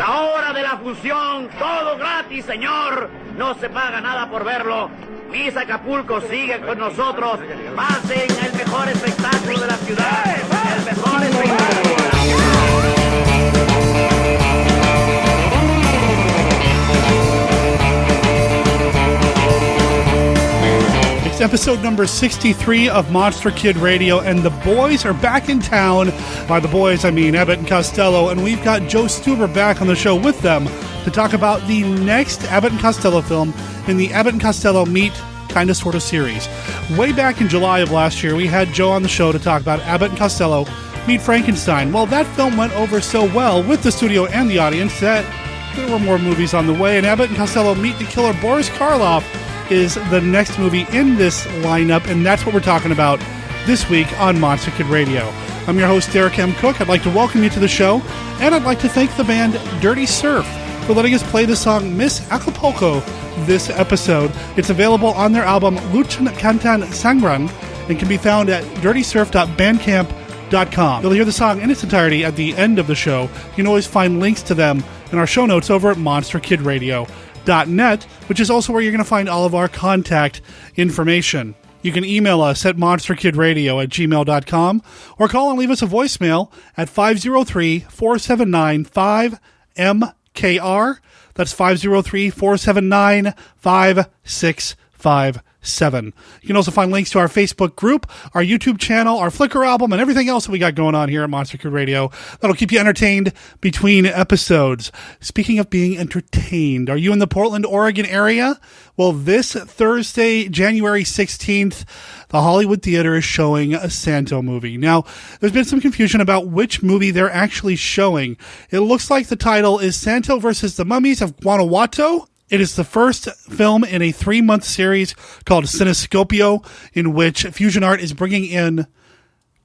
La hora de la función, todo gratis, señor. No se paga nada por verlo. Miss Acapulco sigue con nosotros. Pasen el mejor espectáculo de la ciudad. El mejor espectáculo de la ciudad. It's episode number 63 of Monster Kid Radio, and the boys are back in town. By the boys, I mean Abbott and Costello, and we've got Joe Stuber back on the show with them to talk about the next Abbott and Costello film in the Abbott and Costello Meet kind of sort of series. Way back in July of last year, we had Joe on the show to talk about Abbott and Costello Meet Frankenstein. Well, that film went over so well with the studio and the audience that there were more movies on the way, and Abbott and Costello Meet the killer Boris Karloff is the next movie in this lineup, and that's what we're talking about this week on Monster Kid Radio. I'm your host, Derek M. Cook. I'd like to welcome you to the show, and I'd like to thank the band Dirty Surf for letting us play the song Miss Acapulco this episode. It's available on their album Luchan Cantan Sangran and can be found at dirtysurf.bandcamp.com. You'll hear the song in its entirety at the end of the show. You can always find links to them in our show notes over at monsterkidradio.net, which is also where you're going to find all of our contact information. You can email us at monsterkidradio@gmail.com or call and leave us a voicemail at 503-479-5MKR. That's 503-479-5657. You can also find links to our Facebook group, our YouTube channel, our Flickr album, and everything else that we got going on here at Monster Kid Radio that'll keep you entertained between episodes. Speaking of being entertained, are you in the Portland, Oregon area? Well, this Thursday, January 16th, the Hollywood Theater is showing a Santo movie. Now, there's been some confusion about which movie they're actually showing. It looks like the title is Santo versus the Mummies of Guanajuato. It is the first film in a 3-month series called Cinescopio, in which Fusion Art is bringing in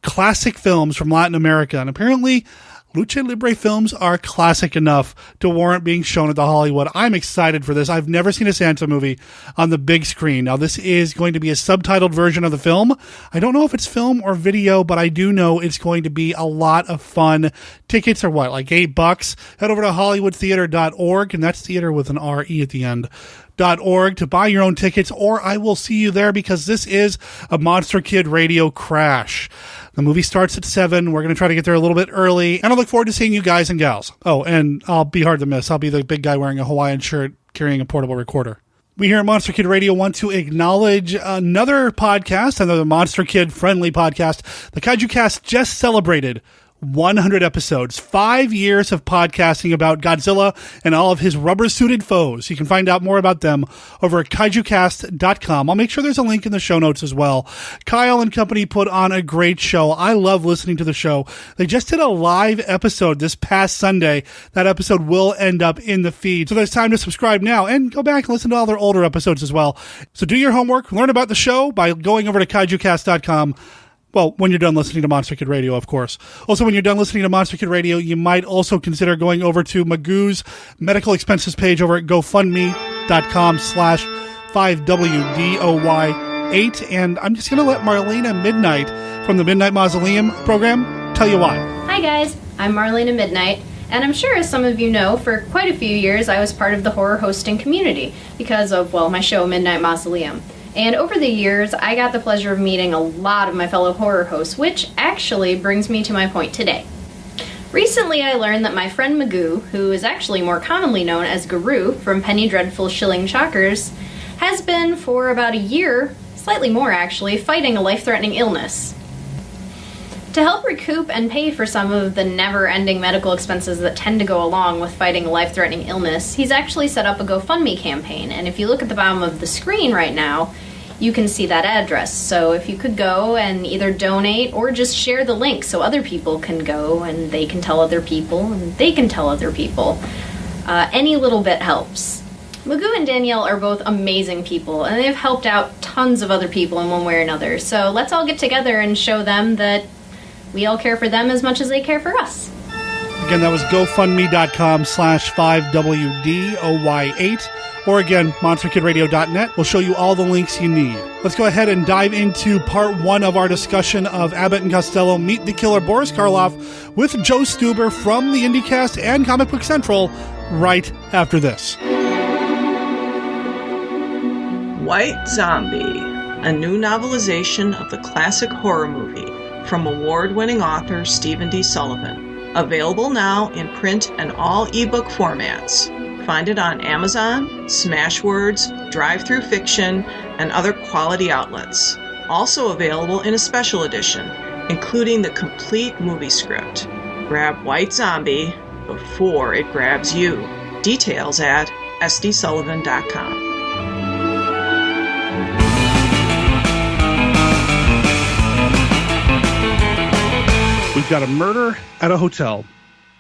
classic films from Latin America. And apparently, Lucha Libre films are classic enough to warrant being shown at the Hollywood. I'm excited for this. I've never seen a Santa movie on the big screen. Now, this is going to be a subtitled version of the film. I don't know if it's film or video, but I do know it's going to be a lot of fun. Tickets are what, like $8? Head over to hollywoodtheater.org, and that's theater with an R-E at the end. .org to buy your own tickets, or I will see you there because this is a Monster Kid Radio crash. The movie starts at 7. We're going to try to get there a little bit early, and I look forward to seeing you guys and gals. Oh, and I'll be hard to miss. I'll be the big guy wearing a Hawaiian shirt, carrying a portable recorder. We here at Monster Kid Radio want to acknowledge another podcast, another Monster Kid friendly podcast. The Kaiju Cast just celebrated 100 episodes, 5 years of podcasting about Godzilla and all of his rubber-suited foes. You can find out more about them over at kaijucast.com. I'll make sure there's a link in the show notes as well. Kyle and company put on a great show. I love listening to the show. They just did a live episode this past Sunday. That episode will end up in the feed. So there's time to subscribe now and go back and listen to all their older episodes as well. So do your homework, learn about the show by going over to kaijucast.com. Well, when you're done listening to Monster Kid Radio, of course. Also, when you're done listening to Monster Kid Radio, you might also consider going over to Magoo's medical expenses page over at GoFundMe.com/5WDOY8. And I'm just going to let Marlena Midnight from the Midnight Mausoleum program tell you why. Hi, guys. I'm Marlena Midnight. And I'm sure, as some of you know, for quite a few years, I was part of the horror hosting community because of, well, my show, Midnight Mausoleum. And over the years, I got the pleasure of meeting a lot of my fellow horror hosts, which actually brings me to my point today. Recently, I learned that my friend Magoo, who is actually more commonly known as Guru from Penny Dreadful Shilling Shockers, has been, for about a year, slightly more actually, fighting a life-threatening illness. To help recoup and pay for some of the never-ending medical expenses that tend to go along with fighting a life-threatening illness, he's actually set up a GoFundMe campaign, and if you look at the bottom of the screen right now, you can see that address. So if you could go and either donate or just share the link so other people can go and they can tell other people and they can tell other people. Any little bit helps. Magoo and Danielle are both amazing people, and they've helped out tons of other people in one way or another. So let's all get together and show them that we all care for them as much as they care for us. Again, that was GoFundMe.com/5WDOY8. or again, monsterkidradio.net will show you all the links you need. Let's go ahead and dive into part 1 of our discussion of Abbott and Costello Meet the Killer Boris Karloff with Joe Stuber from the Indie Cast and Comic Book Central right after this. White Zombie, a new novelization of the classic horror movie from award-winning author Stephen D. Sullivan. Available now in print and all ebook formats. Find it on Amazon, Smashwords, Drive-Thru Fiction, and other quality outlets. Also available in a special edition, including the complete movie script. Grab White Zombie before it grabs you. Details at sdsullivan.com. We've got a murder at a hotel.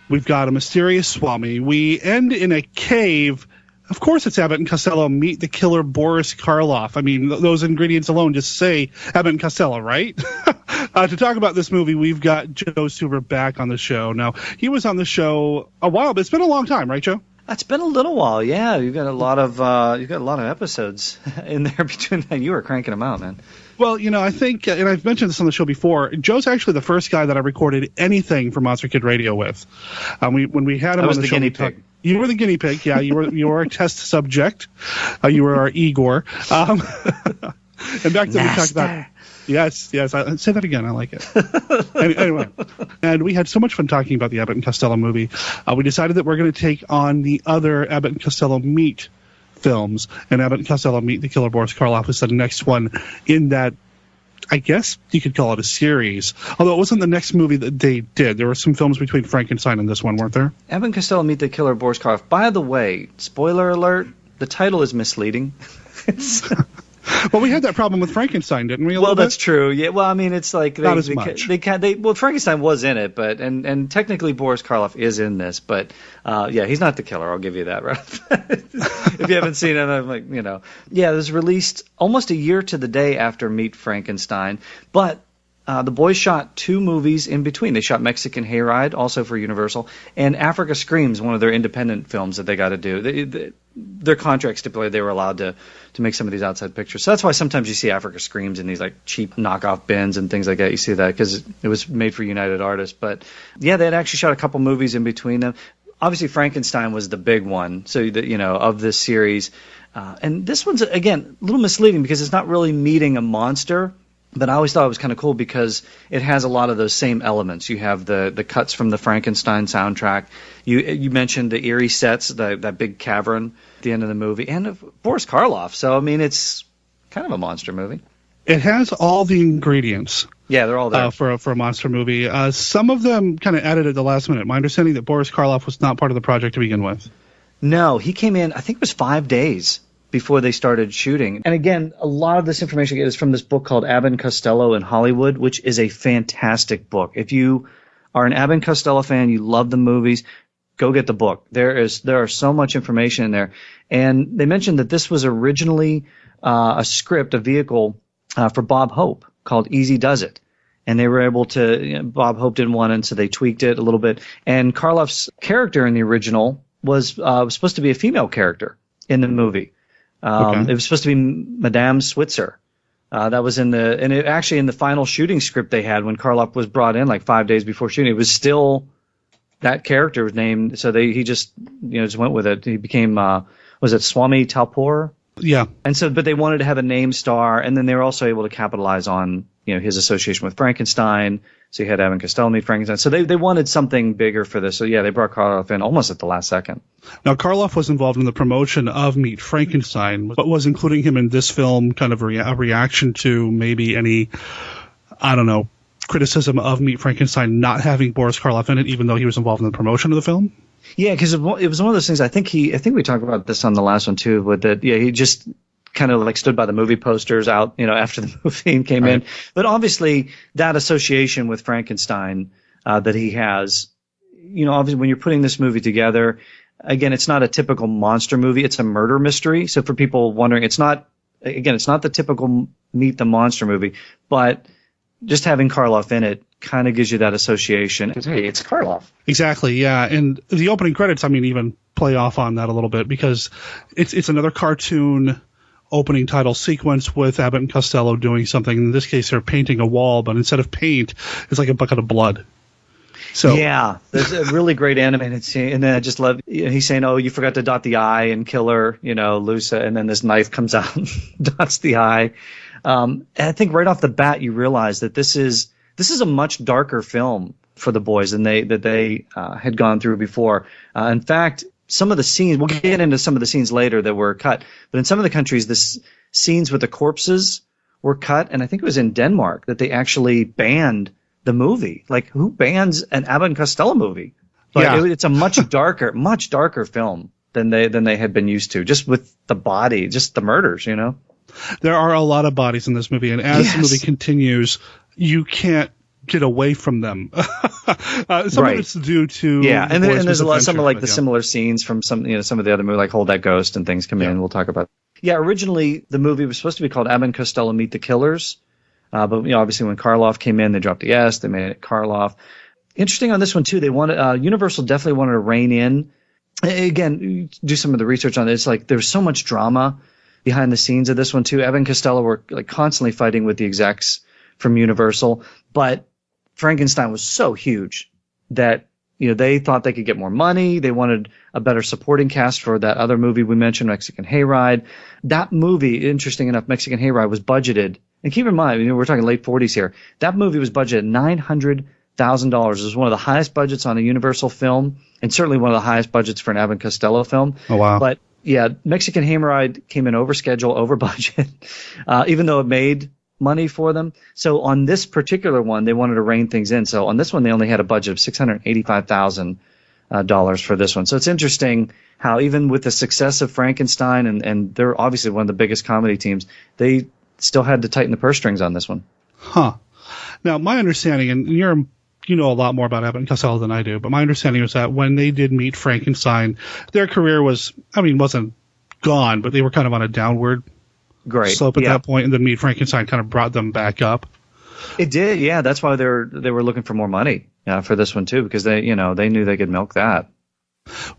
We've got a mysterious Swami. We end in a cave. Of course, it's Abbott and Costello Meet the Killer Boris Karloff. I mean, those ingredients alone just say Abbott and Costello, right? To talk about this movie, we've got Joe Stuber back on the show. Now, he was on the show a while, but it's been a long time, right, Joe? It's been a little while, yeah. You've got a lot of episodes in there between that. You were cranking them out, man. Well, you know, I think, and I've mentioned this on the show before, Joe's actually the first guy that I recorded anything for Monster Kid Radio with. When we had him on the show, guinea pig. You were the guinea pig, yeah. You were a test subject. You were our Igor. And back then we talked about. Yes. Say that again. I like it. Anyway, and we had so much fun talking about the Abbott and Costello movie. We decided that we're going to take on the other Abbott and Costello Meet films, and Abbott and Costello Meet the Killer Boris Karloff is the next one in that. I guess you could call it a series, although it wasn't the next movie that they did. There were some films between Frankenstein and this one, weren't there? Abbott and Costello Meet the Killer Boris Karloff. By the way, spoiler alert, the title is misleading. Well, we had that problem with Frankenstein, didn't we? Well, that's true. Yeah. Well, I mean, it's like not as much. Well, Frankenstein was in it, but and technically Boris Karloff is in this, but yeah, he's not the killer. I'll give you that, right? If you haven't seen it, I'm like, you know, yeah, it was released almost a year to the day after Meet Frankenstein, but the boys shot 2 movies in between. They shot Mexican Hayride, also for Universal, and Africa Screams, one of their independent films that they got to do. Their contract stipulated they were allowed to make some of these outside pictures. So that's why sometimes you see Africa Screams in these like cheap knockoff bins and things like that. You see that because it was made for United Artists. But yeah, they had actually shot a couple movies in between them. Obviously, Frankenstein was the big one. So that, you know, of this series, and this one's again a little misleading because it's not really meeting a monster. But I always thought it was kind of cool because it has a lot of those same elements. You have the cuts from the Frankenstein soundtrack. You mentioned the eerie sets, that big cavern at the end of the movie, and of Boris Karloff. So, I mean, it's kind of a monster movie. It has all the ingredients. Yeah, they're all there. For a monster movie. Some of them kind of added at the last minute. My understanding that Boris Karloff was not part of the project to begin with. No, he came in, I think it was 5 days before they started shooting. And again, a lot of this information is from this book called Abbott and Costello in Hollywood, which is a fantastic book. If you are an Abbott and Costello fan, you love the movies, go get the book. There are so much information in there. And they mentioned that this was originally a script, a vehicle for Bob Hope called Easy Does It. And they were able to, you know, Bob Hope didn't want it, so they tweaked it a little bit. And Karloff's character in the original was supposed to be a female character in the movie. Okay. It was supposed to be Madame Switzer. That was in the final shooting script they had when Karloff was brought in like 5 days before shooting. It was still that character was named, so he just went with it. He became was it Swami Talpur? Yeah. And so, but they wanted to have a name star, and then they were also able to capitalize on his association with Frankenstein. So you had Abbott and Costello Meet Frankenstein. So they wanted something bigger for this. So yeah, they brought Karloff in almost at the last second. Now, Karloff was involved in the promotion of Meet Frankenstein, but was including him in this film kind of a reaction to maybe any, I don't know, criticism of Meet Frankenstein not having Boris Karloff in it, even though he was involved in the promotion of the film? Yeah, because it was one of those things. I think we talked about this on the last one too, but that he just kind of like stood by the movie posters out, after the movie and came in. But obviously that association with Frankenstein that he has, obviously when you're putting this movie together, again, it's not a typical monster movie. It's a murder mystery. So for people wondering, it's not the typical Meet the Monster movie, but just having Karloff in it kind of gives you that association. Hey, it's Karloff. Exactly, yeah. And the opening credits, I mean, even play off on that a little bit, because it's another cartoon opening title sequence with Abbott and Costello doing something. In this case, they're painting a wall, but instead of paint, it's like a bucket of blood. So yeah, there's a really great animated scene, and then I just love, he's saying, "Oh, you forgot to dot the I and kill her, Lusa," and then this knife comes out and dots the I. And I think right off the bat you realize that this is a much darker film for the boys than they had gone through before. In fact, some of the scenes, we'll get into some of the scenes later that were cut, but in some of the countries, the scenes with the corpses were cut, and I think it was in Denmark that they actually banned the movie. Like, who bans an Abbott and Costello movie? But it's a much darker film than they had been used to, just with the body, just the murders, There are a lot of bodies in this movie, and as the movie continues, you can't get away from them. Some of it's due to and there's some of like the similar scenes from some of the other movies, like Hold That Ghost and things come in. We'll talk about. Originally the movie was supposed to be called Abbott and Costello Meet the Killers, but obviously when Karloff came in, they dropped the S, they made it Karloff. Interesting on this one too. They wanted Universal definitely wanted to rein in. Again, do some of the research on it. It's like there's so much drama behind the scenes of this one too. Abbott and Costello were like constantly fighting with the execs from Universal, but Frankenstein was so huge that they thought they could get more money. They wanted a better supporting cast for that other movie we mentioned, Mexican Hayride. That movie, interesting enough, Mexican Hayride was budgeted, and keep in mind, we're talking late 40s here. That movie was budgeted $900,000. It was one of the highest budgets on a Universal film, and certainly one of the highest budgets for an Abbott and Costello film. Oh wow! But yeah, Mexican Hayride came in over schedule, over budget, even though it made money for them. So on this particular one, they wanted to rein things in. So on this one, they only had a budget of $685,000 for this one. So it's interesting how even with the success of Frankenstein, and they're obviously one of the biggest comedy teams, they still had to tighten the purse strings on this one. Huh. Now, my understanding, and you know a lot more about Abbott and Costello than I do, but my understanding was that when they did meet Frankenstein, their career wasn't gone, but they were kind of on a downward slope at that point, and then Meet Frankenstein kind of brought them back up. It did, yeah. That's why they were looking for more money for this one too, because they knew they could milk that.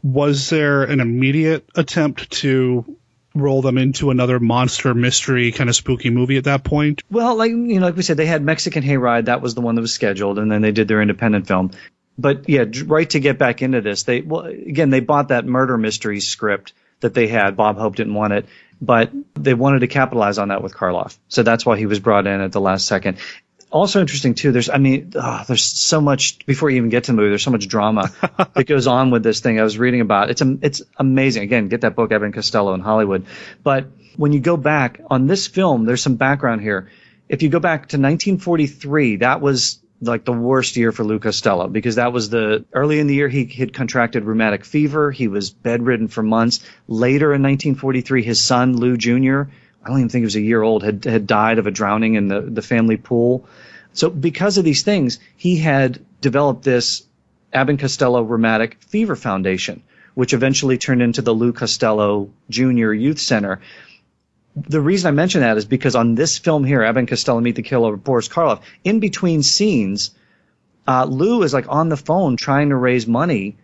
Was there an immediate attempt to roll them into another monster mystery kind of spooky movie at that point? Well, like we said, they had Mexican Hayride. That was the one that was scheduled, and then they did their independent film. But yeah, right to get back into this, they bought that murder mystery script that they had. Bob Hope didn't want it, but they wanted to capitalize on that with Karloff. So that's why he was brought in at the last second. Also interesting too, there's so much, before you even get to the movie, there's so much drama that goes on with this thing. I was reading about it. It's amazing. Again, get that book, Abbott and Costello in Hollywood. But when you go back on this film, there's some background here. If you go back to 1943, that was like the worst year for Lou Costello, because that was early in the year he had contracted rheumatic fever. He was bedridden for months. Later in 1943, his son, Lou Jr., I don't even think he was a year old, had died of a drowning in the family pool. So because of these things, he had developed this Abbott and Costello Rheumatic Fever Foundation, which eventually turned into the Lou Costello Jr. Youth Center. The reason I mention that is because on this film here, Abbott and Costello Meet the Killer of Boris Karloff, in between scenes, Lou is like on the phone trying to raise money,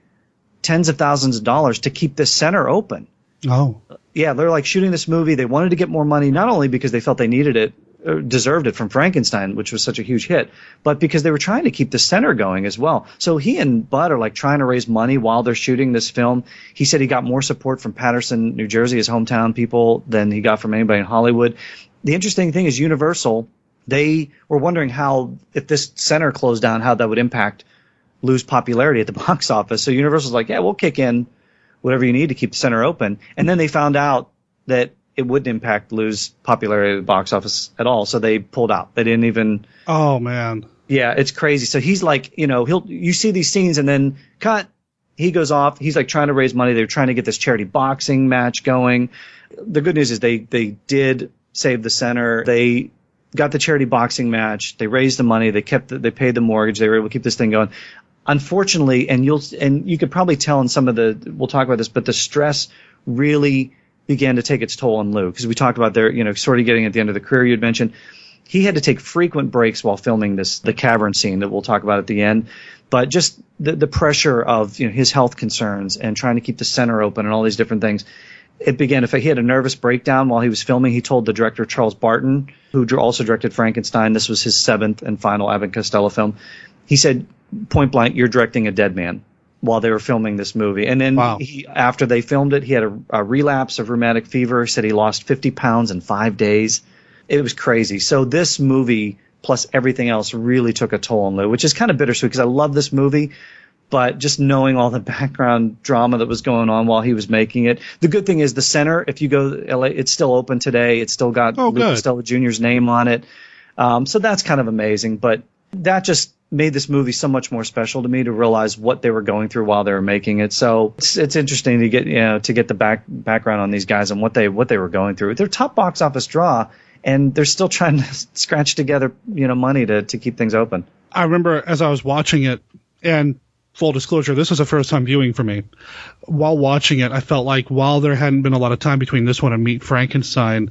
tens of thousands of dollars, to keep this center open. Oh. Yeah, they're like shooting this movie. They wanted to get more money, not only because they felt they needed it, or deserved it from Frankenstein, which was such a huge hit, but because they were trying to keep the center going as well. So he and Bud are like trying to raise money while they're shooting this film. He said he got more support from Paterson, New Jersey, his hometown people, than he got from anybody in Hollywood. The interesting thing is Universal, they were wondering how, if this center closed down, how that would impact Lou's popularity at the box office. So Universal's like, yeah, we'll kick in whatever you need to keep the center open. And then they found out that it wouldn't impact Lou's popularity at the box office at all, so they pulled out. They didn't even... Oh, man. Yeah, it's crazy. So he's like, you see these scenes and then cut, he goes off. He's like trying to raise money. They're trying to get this charity boxing match going. The good news is they did save the center. They got the charity boxing match. They raised the money. They paid the mortgage. They were able to keep this thing going. Unfortunately, and you could probably tell in some of we'll talk about this, but the stress really began to take its toll on Lou, because we talked about sort of getting at the end of the career. You'd mentioned he had to take frequent breaks while filming the cavern scene that we'll talk about at the end. But just the pressure of his health concerns and trying to keep the center open and all these different things. It began. If he had a nervous breakdown while he was filming, he told the director Charles Barton, who also directed Frankenstein. This was his 7th and final Abbott and Costello film. He said, point blank, "You're directing a dead man," while they were filming this movie. And then after they filmed it, he had a relapse of rheumatic fever. He said he lost 50 pounds in 5 days. It was crazy. So this movie, plus everything else, really took a toll on Lou, which is kind of bittersweet because I love this movie. But just knowing all the background drama that was going on while he was making it. The good thing is the center, if you go to LA, it's still open today. It's still got Lou Costello Jr.'s name on it. So that's kind of amazing. But that just made this movie so much more special to me to realize what they were going through while they were making it. So it's interesting to get the background on these guys and what they were going through. They're top box office draw, and they're still trying to scratch together money to keep things open. I remember as I was watching it, and full disclosure, this was a first-time viewing for me. While watching it, I felt like while there hadn't been a lot of time between this one and Meet Frankenstein,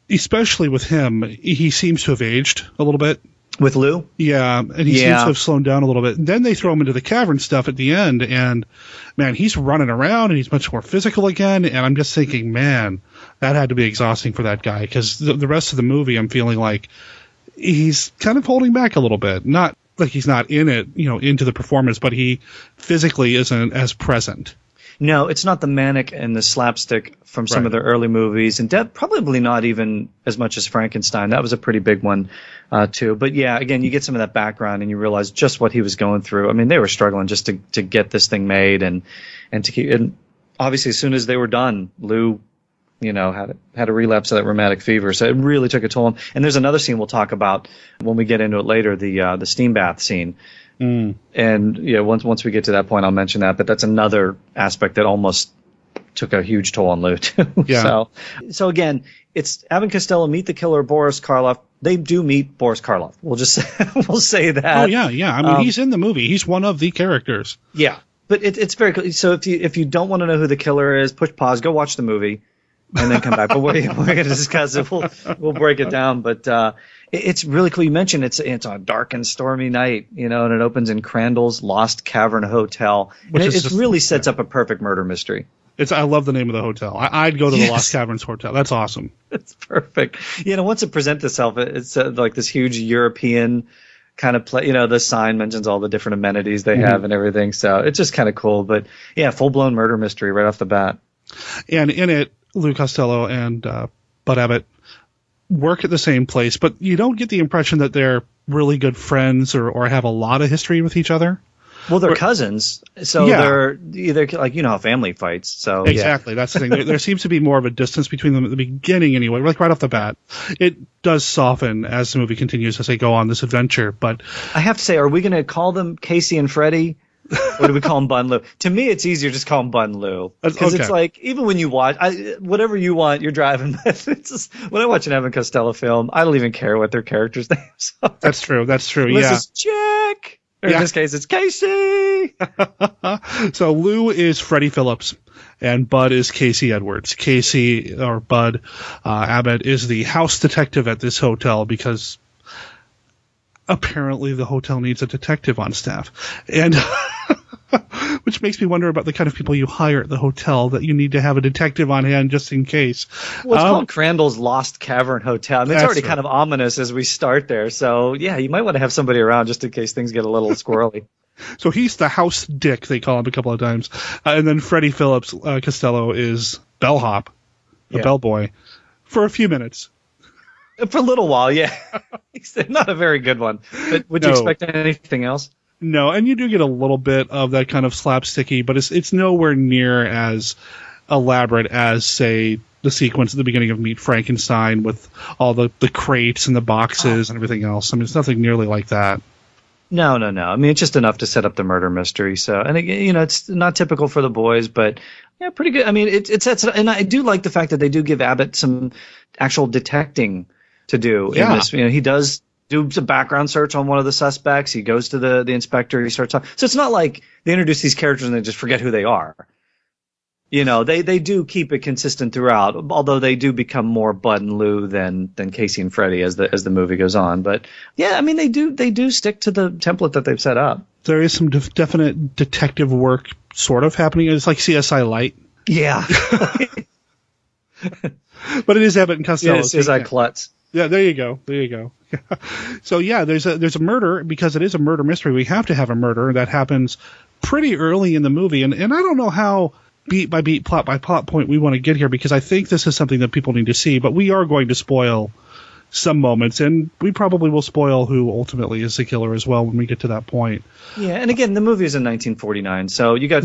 especially with him, he seems to have aged a little bit. With Lou? Yeah, and he seems to have slowed down a little bit. And then they throw him into the cavern stuff at the end, and, man, he's running around, and he's much more physical again, and I'm just thinking, man, that had to be exhausting for that guy, because the rest of the movie, I'm feeling like he's kind of holding back a little bit. Not like he's not in it, into the performance, but he physically isn't as present. No, it's not the manic and the slapstick from some of the early movies, and probably not even as much as Frankenstein. That was a pretty big one, too. But yeah, again, you get some of that background, and you realize just what he was going through. I mean, they were struggling just to get this thing made, and to keep. And obviously, as soon as they were done, Lou, had a relapse of that rheumatic fever. So it really took a toll on him. And there's another scene we'll talk about when we get into it later, the steam bath scene. And once we get to that point, I'll mention that. But that's another aspect that almost took a huge toll on Lou too. Yeah. So again, it's Abbott and Costello meet the killer Boris Karloff. They do meet Boris Karloff. We'll just we'll say that. Oh yeah. I mean, he's in the movie. He's one of the characters. Yeah, but it's very cool. So if you don't want to know who the killer is, push pause, go watch the movie, and then come back. But we're going to discuss it. We'll break it down. But it's really cool. You mentioned it's a dark and stormy night, and it opens in Crandall's Lost Cavern Hotel. It really sets up a perfect murder mystery. I love the name of the hotel. I'd go to the Lost Caverns Hotel. That's awesome. It's perfect. Once it presents itself, it's like this huge European kind of play. The sign mentions all the different amenities they have and everything. So it's just kind of cool. But yeah, full blown murder mystery right off the bat. And in it, Lou Costello and Bud Abbott work at the same place, but you don't get the impression that they're really good friends or have a lot of history with each other. Well, they're cousins, so they're either like how family fights. So exactly, that's the thing. There seems to be more of a distance between them at the beginning, anyway. Like right off the bat, it does soften as the movie continues as they go on this adventure. But I have to say, are we going to call them Casey and Freddie? Or do we call them Bud and Lou? To me, it's easier just call them Bud and Lou. Because it's like, even when you watch, whatever you want, you're driving. It's just, when I watch an Abbott and Costello film, I don't even care what their characters' names are. That's true. This is Jack. Or in this case, it's Casey. So Lou is Freddie Phillips, and Bud is Casey Edwards. Casey, or Bud Abbott, is the house detective at this hotel because apparently the hotel needs a detective on staff. And which makes me wonder about the kind of people you hire at the hotel, that you need to have a detective on hand just in case. Well, it's called Crandall's Lost Cavern Hotel. I mean, it's already kind of ominous as we start there. So, yeah, you might want to have somebody around just in case things get a little squirrely. So he's the house dick, they call him a couple of times. And then Freddie Phillips Costello is bellhop, a bellboy, for a few minutes. For a little while, yeah. Not a very good one. But would you expect anything else? No, and you do get a little bit of that kind of slapsticky, but it's nowhere near as elaborate as, say, the sequence at the beginning of Meet Frankenstein with all the crates and the boxes and everything else. I mean, it's nothing nearly like that. No. I mean, it's just enough to set up the murder mystery. So, and again, it's not typical for the boys, but yeah, pretty good. I mean, it sets, and I do like the fact that they do give Abbott some actual detecting to do in this. He does do some background search on one of the suspects. He goes to the inspector. He starts talking. So it's not like they introduce these characters and they just forget who they are. You know, they do keep it consistent throughout, although they do become more Bud and Lou than Casey and Freddy as the movie goes on. But yeah, I mean, they do stick to the template that they've set up. There is some definite detective work sort of happening. It's like CSI Light. Yeah. But it is Abbott and Costello. Yes, CSI Klutz. Yeah, there you go. So yeah, there's a murder, because it is a murder mystery. We have to have a murder that happens pretty early in the movie, and I don't know how beat by beat, plot by plot point we want to get here, because I think this is something that people need to see, but we are going to spoil some moments, and we probably will spoil who ultimately is the killer as well when we get to that point. Yeah, and again, the movie is in 1949, so you got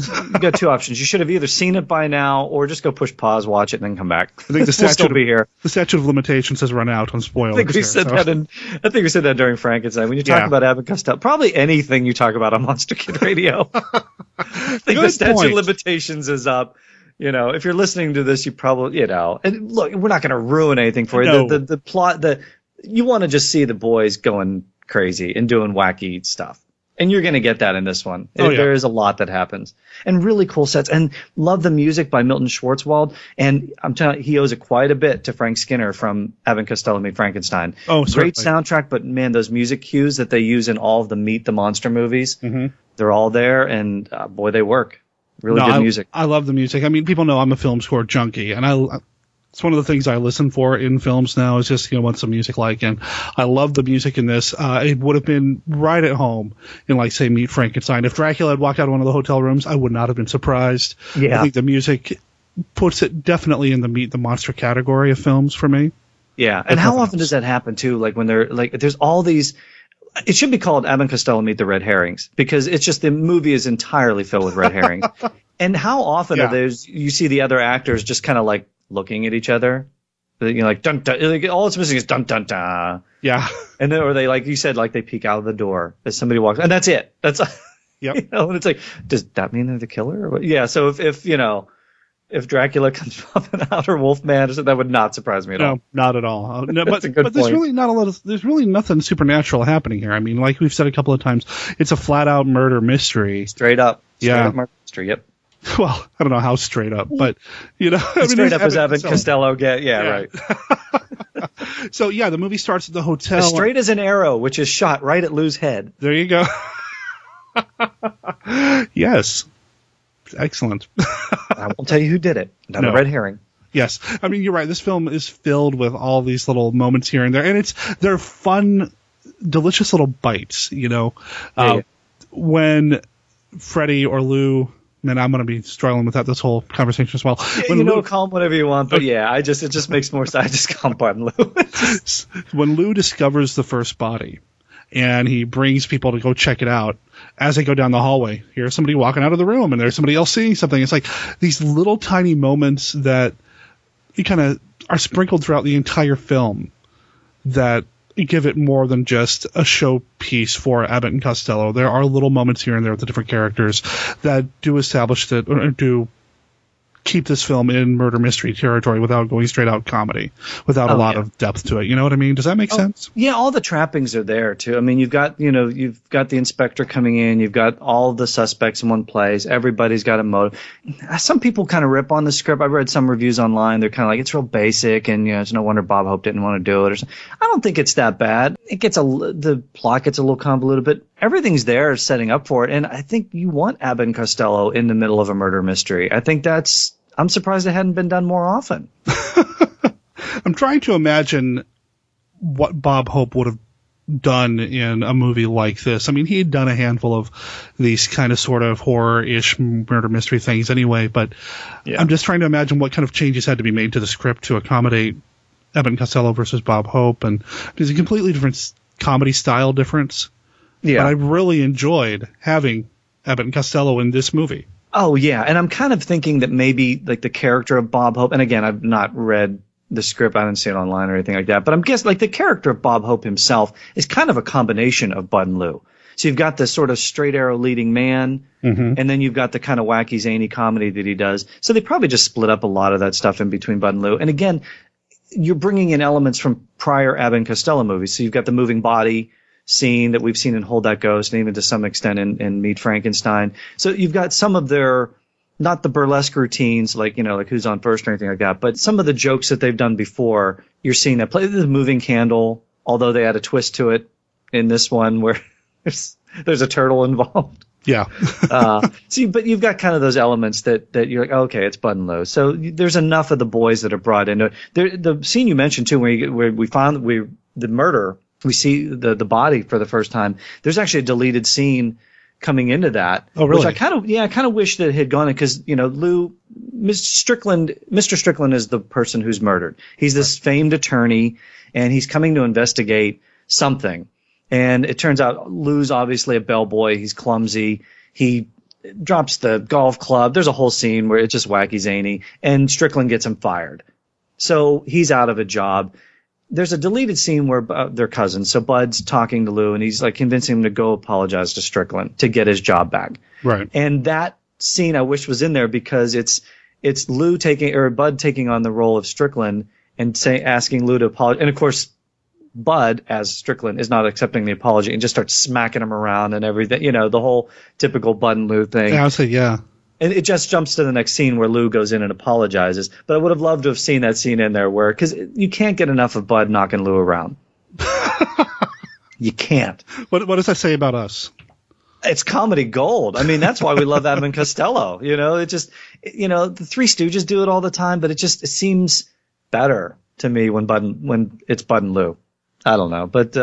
two options. You should have either seen it by now, or just go push pause, watch it, and then come back. I think the we'll still be here. The statute of limitations has run out on spoilers. I think we said that during Frankenstein. When you talk about Abbott and Costello, probably anything you talk about on Monster Kid Radio, I think the statute of limitations is up. You know, if you're listening to this, you probably, and look, we're not going to ruin anything for you. No. The plot, you want to just see the boys going crazy and doing wacky stuff. And you're going to get that in this one. There is a lot that happens. And really cool sets. And love the music by Milton Schwarzwald. And I'm telling you, he owes it quite a bit to Frank Skinner from Abbott and Costello Meet Frankenstein. Oh, great soundtrack, but man, those music cues that they use in all of the Meet the Monster movies, they're all there. And boy, they work. Really good music. I love the music. I mean, people know I'm a film score junkie, and it's one of the things I listen for in films now is just, what's the music like? And I love the music in this. It would have been right at home in, like, say, Meet Frankenstein. If Dracula had walked out of one of the hotel rooms, I would not have been surprised. Yeah. I think the music puts it definitely in the Meet the Monster category of films for me. Yeah. And how often does that happen, too? Like, when they're, like, there's all these... It should be called Abbott and Costello Meet the Red Herrings, because it's just the movie is entirely filled with red herrings. And how often are those? You see the other actors just kind of like looking at each other, like dun dun. Like, all it's missing is dun dun dun. Yeah. And then, or they, like you said, like they peek out of the door as somebody walks, and that's it. That's yep. And it's like, does that mean they're the killer? Or what? Yeah. So if Dracula comes popping out or Wolfman, that would not surprise me at all. No, not at all. No, That's a good but there's point. really not a lot of. There's really nothing supernatural happening here. I mean, like we've said a couple of times, it's a flat out murder mystery. Straight up Yeah. murder mystery. Yep. Well, I don't know how straight up, but Straight up as Abbott and Costello get. Yeah, right. So yeah, the movie starts at the hotel. As straight as an arrow, which is shot right at Lou's head. There you go. Yes. Excellent. I won't tell you who did it. Not a red herring. Yes. I mean, you're right. This film is filled with all these little moments here and there, and they're fun, delicious little bites, when Freddy or Lou, and I'm going to be struggling with that this whole conversation as well. When call him whatever you want, but it just makes more sense. I just call him Barton Lou. When Lou discovers the first body, and he brings people to go check it out, as they go down the hallway, here's somebody walking out of the room, and there's somebody else seeing something. It's like these little tiny moments that you kind of are sprinkled throughout the entire film that give it more than just a showpiece for Abbott and Costello. There are little moments here and there with the different characters that do establish that, or do keep this film in murder mystery territory without going straight out comedy, without a lot of depth to it. You know what I mean? Does that make sense? Yeah, all the trappings are there too. I mean, you've got the inspector coming in, you've got all the suspects in one place, everybody's got a motive. Some people kind of rip on the script. I've read some reviews online. They're kind of like, it's real basic, and it's no wonder Bob Hope didn't want to do it or something. I don't think it's that bad. The plot gets a little convoluted, but everything's there setting up for it. And I think you want Abbott and Costello in the middle of a murder mystery. I'm surprised it hadn't been done more often. I'm trying to imagine what Bob Hope would have done in a movie like this. I mean, he had done a handful of these kind of sort of horror-ish murder mystery things anyway, but I'm just trying to imagine what kind of changes had to be made to the script to accommodate Abbott and Costello versus Bob Hope. And there's a completely different comedy style difference. Yeah. But I really enjoyed having Abbott and Costello in this movie. Oh, yeah. And I'm kind of thinking that maybe like the character of Bob Hope, and again, I've not read the script, I didn't see it online or anything like that, but I'm guessing like the character of Bob Hope himself is kind of a combination of Bud and Lou. So you've got this sort of straight arrow leading man, and then you've got the kind of wacky, zany comedy that he does. So they probably just split up a lot of that stuff in between Bud and Lou. And again, you're bringing in elements from prior Abbott and Costello movies. So you've got the moving body scene that we've seen in Hold That Ghost, and even to some extent in Meet Frankenstein. So you've got some of their not the burlesque routines like Who's on First or anything like that, but some of the jokes that they've done before, you're seeing that play. The moving candle, although they add a twist to it in this one where there's a turtle involved. Yeah. But you've got kind of those elements that you're like, okay, it's Bud and Lou. So there's enough of the boys that are brought into it. The scene you mentioned too, where we found the murder, we see the body for the first time. There's actually a deleted scene coming into that. Oh, really? Which I kind of wish that it had gone in because Lou, Mr. Strickland is the person who's murdered. He's this famed attorney, and he's coming to investigate something. And it turns out Lou's obviously a bellboy. He's clumsy. He drops the golf club. There's a whole scene where it's just wacky zany, and Strickland gets him fired. So he's out of a job. There's a deleted scene where they're cousins. So Bud's talking to Lou, and he's like convincing him to go apologize to Strickland to get his job back. Right. And that scene I wish was in there because it's Bud taking on the role of Strickland and asking Lou to apologize. And of course, Bud, as Strickland, is not accepting the apology and just starts smacking him around and everything. The whole typical Bud and Lou thing. Yeah, I would say, yeah. And it just jumps to the next scene where Lou goes in and apologizes. But I would have loved to have seen that scene in there because you can't get enough of Bud knocking Lou around. You can't. What does that say about us? It's comedy gold. I mean, that's why we love Abbott and Costello. It just, the Three Stooges do it all the time, but it seems better to me when it's Bud and Lou. I don't know. But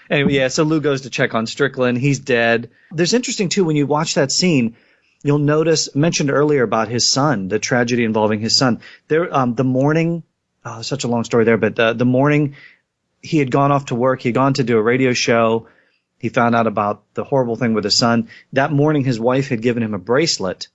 anyway, yeah, so Lou goes to check on Strickland. He's dead. There's interesting, too, when you watch that scene, you'll notice, mentioned earlier about his son, the tragedy involving his son. The morning, such a long story there, but the morning he had gone off to work, he had gone to do a radio show. He found out about the horrible thing with his son. That morning, his wife had given him a bracelet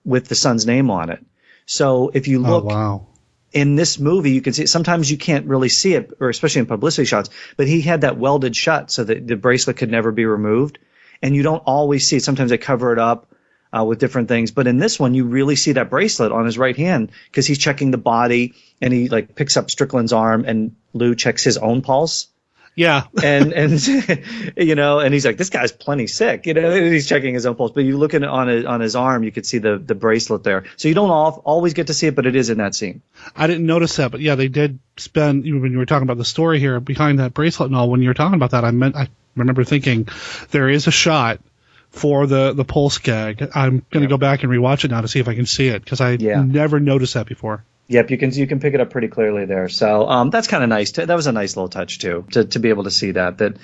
with the son's name on it. So if you look... Oh, wow. In this movie, you can see it. Sometimes you can't really see it, or especially in publicity shots, but he had that welded shut so that the bracelet could never be removed. And you don't always see it. Sometimes they cover it up with different things. But in this one, you really see that bracelet on his right hand because he's checking the body, and he picks up Strickland's arm, and Lou checks his own pulse. Yeah. and and he's like, this guy's plenty sick, he's checking his own pulse. But you look at it on his arm, you could see the bracelet there. So you don't always get to see it, but it is in that scene. I didn't notice that, but yeah, they did spend, when you were talking about the story here behind that bracelet and all, when you were talking about that, I remember thinking there is a shot for the pulse gag. I'm going to go back and rewatch it now to see if I can see it because I never noticed that before. Yep, you can pick it up pretty clearly there. So that's kind of nice. That was a nice little touch too, to be able to see that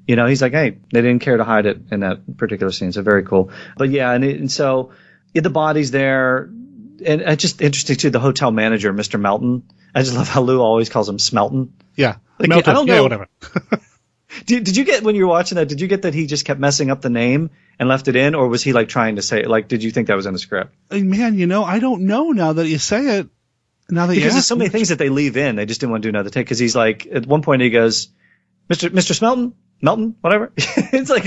he's like, hey, they didn't care to hide it in that particular scene. So very cool. But yeah, and so the body's there, and it's just interesting too. The hotel manager, Mr. Melton. I just love how Lou always calls him Smelton. Yeah, Melton. I don't know. Yeah, whatever. Did you get, when you were watching that? Did you get that he just kept messing up the name and left it in, or was he trying to say it? Did you think that was in the script? Man, I don't know now that you say it. Because there's so many things that they leave in, they just didn't want to do another take. Because he's like, at one point he goes, Mr. Melton, whatever. It's like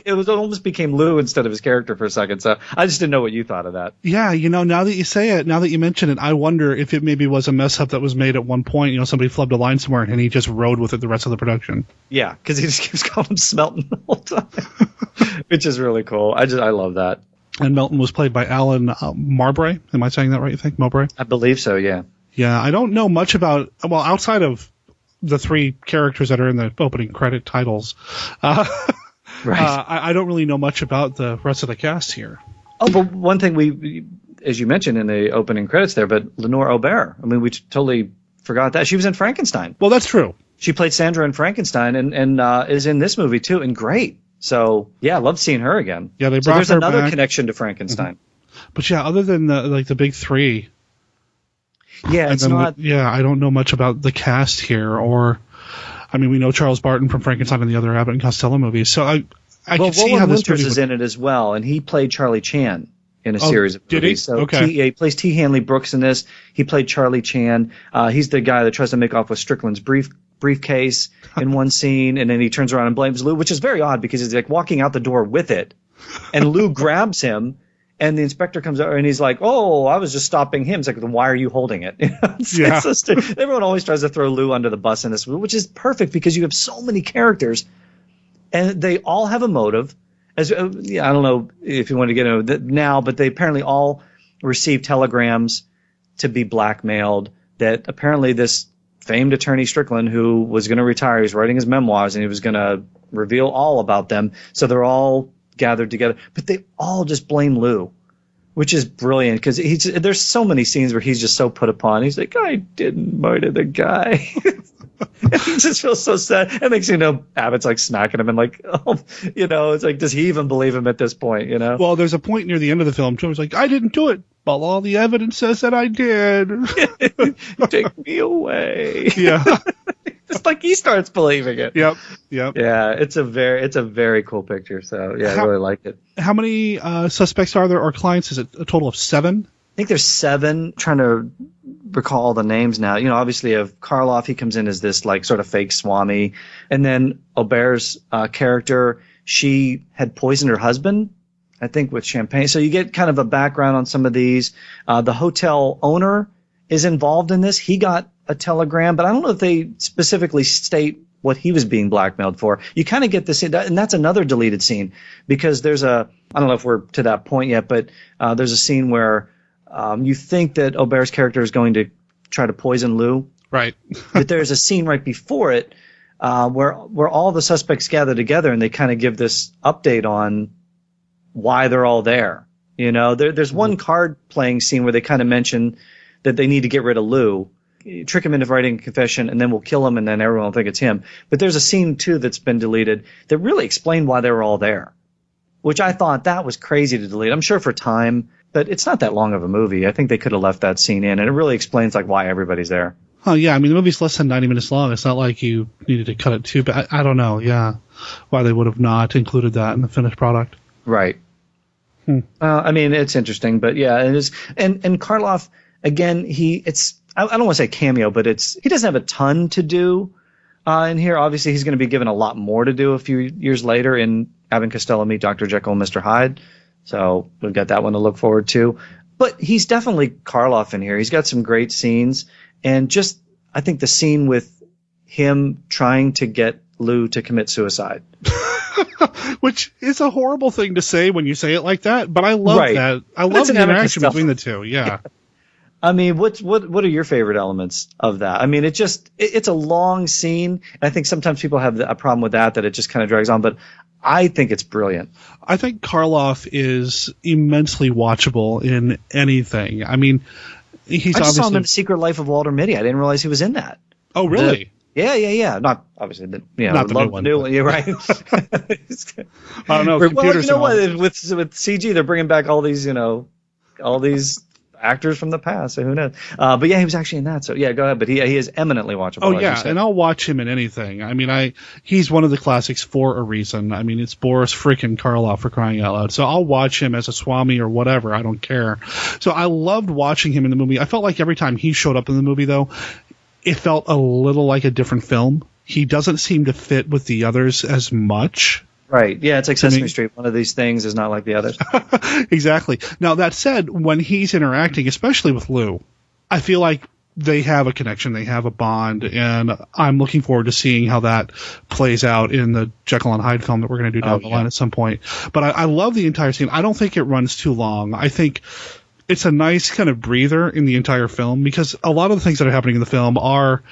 it almost became Lou instead of his character for a second. So I just didn't know what you thought of that. Yeah, now that you say it, now that you mention it, I wonder if it maybe was a mess up that was made at one point. Somebody flubbed a line somewhere and he just rode with it the rest of the production. Yeah, because he just keeps calling him Smelton the whole time, which is really cool. I love that. And Melton was played by Alan Mowbray. Am I saying that right, you think? Mowbray? I believe so, yeah. Yeah, I don't know much about... Well, outside of the three characters that are in the opening credit titles, right. I don't really know much about the rest of the cast here. Oh, but one thing we, as you mentioned in the opening credits there, but Lenore Aubert. I mean, we totally forgot that. She was in Frankenstein. Well, that's true. She played Sandra in Frankenstein and is in this movie, too, and great. So, yeah, I love seeing her again. Yeah, they brought so there's her another back. Connection to Frankenstein. Mm-hmm. But yeah, other than the big three. Yeah, it's not. I don't know much about the cast here, we know Charles Barton from Frankenstein and the other Abbott and Costello movies. So I can see how this Winters is in it as well, and he played Charlie Chan in a series of movies. Did he? So okay. He plays T. Hanley Brooks in this. He played Charlie Chan. He's the guy that tries to make off with Strickland's briefcase in one scene, and then he turns around and blames Lou, which is very odd because he's walking out the door with it, and Lou grabs him, and the inspector comes over and he's like, "Oh, I was just stopping him." It's like, then why are you holding it? Everyone always tries to throw Lou under the bus in this movie, which is perfect because you have so many characters, and they all have a motive. I don't know if you want to get into it now, but they apparently all received telegrams to be blackmailed, that apparently this famed attorney Strickland, who was going to retire, he's writing his memoirs and he was going to reveal all about them. So they're all gathered together, but they all just blame Lou, which is brilliant because there's so many scenes where he's just so put upon. He's like, I didn't murder the guy. And he just feels so sad. And next thing you know, Abbott's like smacking him and like, oh, it's like, does he even believe him at this point, Well, there's a point near the end of the film, too. He's like, I didn't do it, but all the evidence says that I did. Take me away. Yeah. Just like he starts believing it. Yep. Yeah, it's a very cool picture. So yeah, I really like it. How many suspects are there or clients? Is it a total of 7? I think there's 7. Trying to recall the names now. Obviously of Karloff, he comes in as this like sort of fake swami, and then Aubert's character, she had poisoned her husband, I think, with champagne. So you get kind of a background on some of these. The hotel owner is involved in this. He got a telegram, but I don't know if they specifically state what he was being blackmailed for. You kind of get this, and that's another deleted scene, because I don't know if we're to that point yet, but there's a scene where you think that Aubert's character is going to try to poison Lou. Right. But there's a scene right before it where all the suspects gather together and they kind of give this update on why they're all there. There's one card playing scene where they kind of mention that they need to get rid of Lou, trick him into writing a confession, and then we'll kill him, and then everyone will think it's him. But there's a scene, too, that's been deleted that really explained why they were all there, which I thought that was crazy to delete. I'm sure for time, but it's not that long of a movie. I think they could have left that scene in, and it really explains like why everybody's there. Oh, yeah. I mean, the movie's less than 90 minutes long. It's not like you needed to cut it too, but I don't know, why they would have not included that in the finished product. Right. I mean, it's interesting, but yeah, it is. And Karloff, again, I don't want to say cameo, but he doesn't have a ton to do in here. Obviously, he's going to be given a lot more to do a few years later in Abbott and Costello Meet Dr. Jekyll and Mr. Hyde. So we've got that one to look forward to. But he's definitely Karloff in here. He's got some great scenes. And just, I think the scene with him trying to get Lou to commit suicide. Which is a horrible thing to say when you say it like that, but I love that. I love the interaction between the two. Yeah. I mean, what are your favorite elements of that? I mean, it's a long scene. And I think sometimes people have a problem with that it just kind of drags on, but I think it's brilliant. I think Karloff is immensely watchable in anything. I mean, I just saw him in The Secret Life of Walter Mitty. I didn't realize he was in that. Oh, really? Yeah. Not obviously, not the new one. You're right. I don't know. Well, you know what? With CG, they're bringing back all these actors from the past. So who knows? But yeah, he was actually in that. So yeah, go ahead. But he is eminently watchable. Oh yeah, and I'll watch him in anything. I mean, he's one of the classics for a reason. I mean, it's Boris freaking Karloff, for crying out loud. So I'll watch him as a Swami or whatever. I don't care. So I loved watching him in the movie. I felt like every time he showed up in the movie, though, it felt a little like a different film. He doesn't seem to fit with the others as much. Right. Yeah, it's like Sesame Street. One of these things is not like the others. Exactly. Now, that said, when he's interacting, especially with Lou, I feel like they have a connection. They have a bond, and I'm looking forward to seeing how that plays out in the Jekyll and Hyde film that we're going to do down the line at some point. But I love the entire scene. I don't think it runs too long. I think it's a nice kind of breather in the entire film, because a lot of the things that are happening in the film are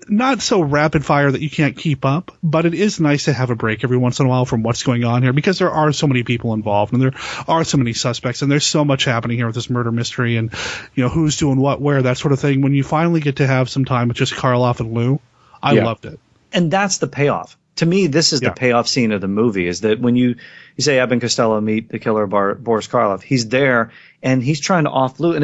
not so rapid fire that you can't keep up, but it is nice to have a break every once in a while from what's going on here, because there are so many people involved and there are so many suspects and there's so much happening here with this murder mystery and, who's doing what, where, that sort of thing. When you finally get to have some time with just Karloff and Lou, I loved it. And that's the payoff. To me, this is the payoff scene of the movie, is that when you say Abbott and Costello meet the killer Boris Karloff, he's there and he's trying to off Lou. And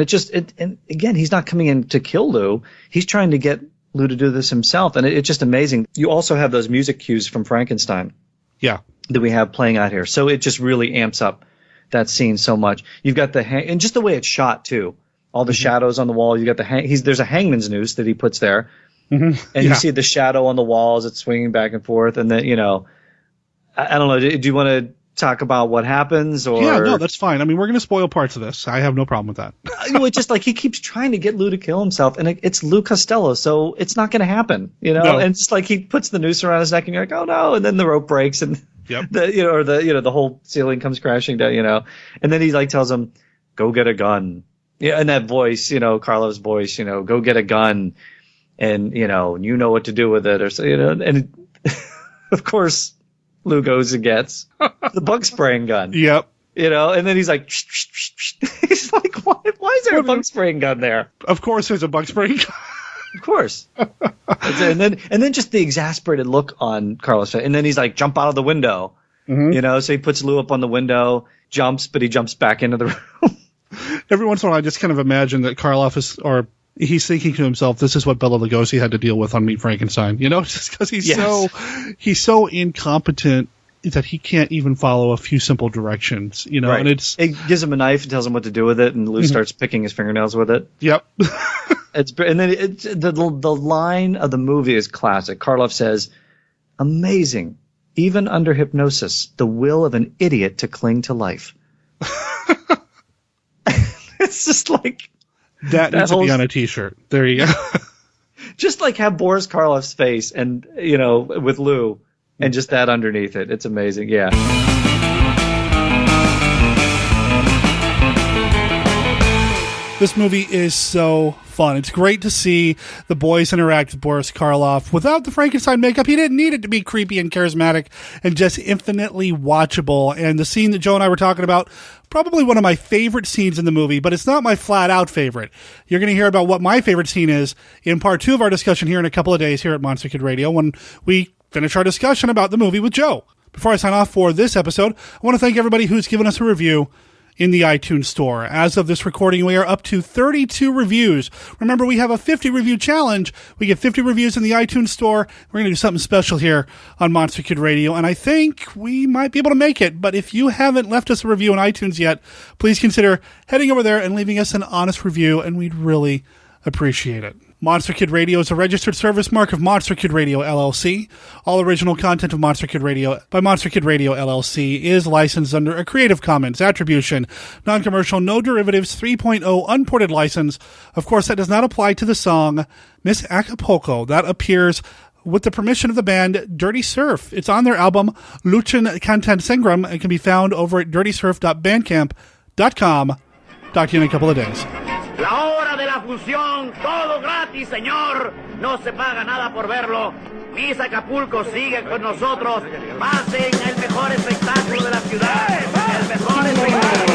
and again, he's not coming in to kill Lou. He's trying to get Lou to do this himself. And it's just amazing. You also have those music cues from Frankenstein. Yeah. That we have playing out here. So it just really amps up that scene so much. You've got and just the way it's shot too. All the shadows on the wall. You got there's a hangman's noose that he puts there. Mm-hmm. And you see the shadow on the walls. It's swinging back and forth. And then, I don't know. Do you want to talk about what happens? Or yeah, no, that's fine. I mean, we're going to spoil parts of this. I have no problem with that. It's just like he keeps trying to get Lou to kill himself, and it's Lou Costello, so it's not going to happen. No. And it's like he puts the noose around his neck, and you're like, oh no! And then the rope breaks, and the whole ceiling comes crashing down. And then he like tells him, "Go get a gun." Yeah, and that voice, Karloff's voice, go get a gun, and you know what to do with it, or so, and of course, Lou goes and gets the bug spraying gun. Yep. And then he's like, he's like, why is there a bug spraying gun there? Of course, there's a bug spraying gun. Of course. and then just the exasperated look on Karloff's face, and then he's like, jump out of the window. Mm-hmm. So he puts Lou up on the window, jumps, but he jumps back into the room. Every once in a while, I just kind of imagine that Karloff he's thinking to himself, this is what Bela Lugosi had to deal with on Meet Frankenstein, just because he's so incompetent that he can't even follow a few simple directions, right. And it gives him a knife and tells him what to do with it, and Lou starts picking his fingernails with it. Yep. And then the line of the movie is classic. Karloff says, amazing, even under hypnosis, the will of an idiot to cling to life. It's just like that needs to be on a t-shirt. There you go. Just like have Boris Karloff's face and with Lou and just that underneath it. It's amazing. Yeah. This movie is so fun. It's great to see the boys interact with Boris Karloff. Without the Frankenstein makeup, he didn't need it to be creepy and charismatic and just infinitely watchable. And the scene that Joe and I were talking about, probably one of my favorite scenes in the movie, but it's not my flat-out favorite. You're going to hear about what my favorite scene is in part 2 of our discussion here in a couple of days here at Monster Kid Radio when we finish our discussion about the movie with Joe. Before I sign off for this episode, I want to thank everybody who's given us a review in the iTunes store. As of this recording, we are up to 32 reviews. Remember, we have a 50 review challenge. We get 50 reviews in the iTunes store. We're going to do something special here on Monster Kid Radio, and I think we might be able to make it. But if you haven't left us a review on iTunes yet, please consider heading over there and leaving us an honest review, and we'd really appreciate it. Monster Kid Radio is a registered service mark of Monster Kid Radio LLC. All original content of Monster Kid Radio by Monster Kid Radio LLC is licensed under a Creative Commons Attribution, Non-Commercial, No Derivatives 3.0 Unported license. Of course, that does not apply to the song Miss Acapulco. That appears with the permission of the band Dirty Surf. It's on their album Luchan Cantan Sengram and can be found over at dirtysurf.bandcamp.com. Talk to you in a couple of days. La hora de la función, todo gratis, señor. No se paga nada por verlo. Miss Acapulco sigue con nosotros. Pasen el mejor espectáculo de la ciudad. El mejor espectáculo.